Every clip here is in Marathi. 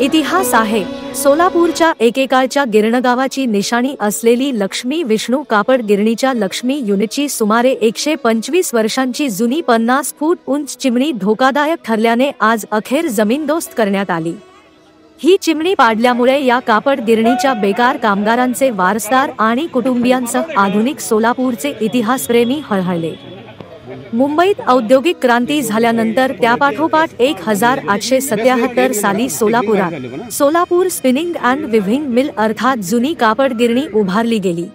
इतिहास आहे। सोलापूरच्या एकेकाळच्या गिरणगावाची निशाणी असलेली लक्ष्मी विष्णू कापड गिरणीच्या लक्ष्मी युनिटची सुमारे 125 वर्षांची जुनी 50 फूट उंच चिमणी धोकादायक ठरल्याने आज अखेर जमीनदोस्त करण्यात आली। ही चिमणी पाडल्यामुळे या कापड गिरणीच्या बेकार कामगारांचे वारसदार आणि कुटुंबियांसह आधुनिक सोलापूरचे इतिहासप्रेमी हळहळले। मुंबईत औद्योगिक क्रांती झाल्यानंतर त्यापाठोपाठ 1877 साली सोलापुरात Solapur spinning and weaving mill अर्थात जुनी कापड गिरणी उभारली गेली।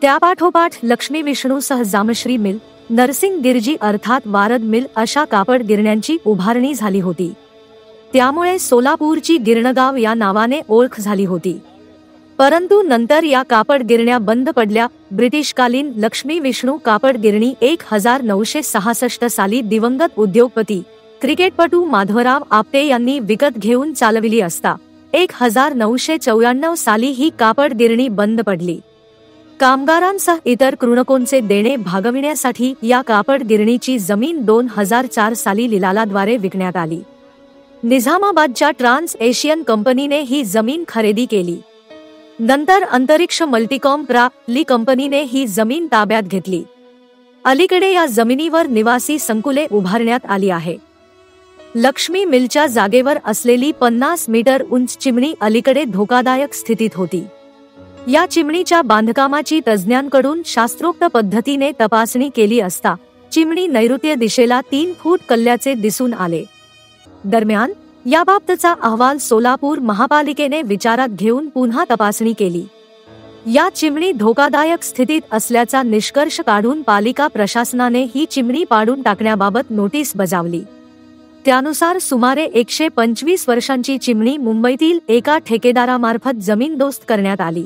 त्यापाठोपाठ लक्ष्मी विष्णूसह जामश्री मिल, नरसिंग गिरजी अर्थात वारद मिल अशा कापड गिरण्यांची उभारणी झाली होती। त्यामुळे सोलापूरची गिरणगाव या नावाने ओळख झाली होती। परंतु नंतर या कापड गिरण्या बंद पडल्या। ब्रिटिशकालीन लक्ष्मी विष्णू कापड गिरणी 1966 साली दिवंगत उद्योगपती क्रिकेटपटू माधवराव आपटे यांनी विकत घेऊन चालविली असता 1994 साली ही कापड गिरणी बंद पडली। कामगारांसह इतर कृणकोंचे देणे भागविण्यासाठी या कापड गिरणीची जमीन 2004 साली लिलावाद्वारे विकण्यात आली। निझामाबादच्या ट्रान्स एशियन कंपनीने ही जमीन खरेदी केली। नंतर अंतरिक्ष मल्टीकॉम ली कंपनीने ही जमीन ताब्यात घेतली। अलीकडे या जमिनीवर निवासी संकुले उभारण्यात आली आहे। लक्ष्मी मिलच्या जागेवर असलेली 50 मीटर उंच चिमणी अलीकडे धोकादायक स्थितीत होती। या चिमणीच्या बांधकामाची तज्ज्ञांकडून शास्त्रोक्त पद्धतीने तपासणी केली असता चिमणी नैऋत्य दिशेला 3 फूट कलल्याचे दिसून आले। दरम्यान याबाबतचा अहवाल सोलापूर महापालिकेने विचारात घेऊन पुन्हा तपासणी केली। या चिमणी धोकादायक स्थितीत असल्याचा निष्कर्ष काढून पालिका प्रशासनाने ही चिमणी पाडून टाकण्याबाबत नोटीस बजावली। त्यानुसार सुमारे 125 वर्षांची चिमणी मुंबईतील एका ठेकेदारामार्फत जमीनदोस्त करण्यात आली।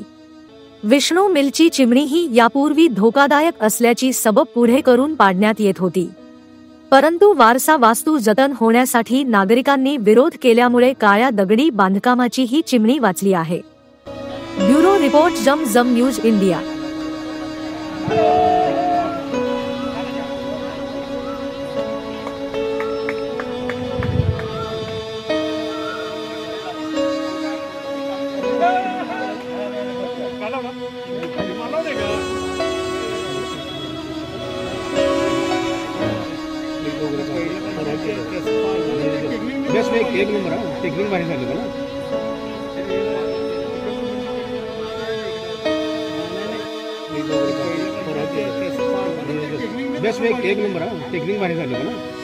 विष्णू मिलची चिमणी ही यापूर्वी धोकादायक असल्याची सबब पुढे करून पाडण्यात येत होती। परंतु वारसा वास्तू जतन होण्यासाठी नागरिकांनी विरोध केल्यामुळे काळ्या दगडी बांधकामाची ही चिमणी वाचली आहे। ब्युरो रिपोर्ट जम न्यूज इंडिया। बस में एक नंबर है टेक्निक बारे में ना बस में एक नंबर है टेक्निक बारे में ना।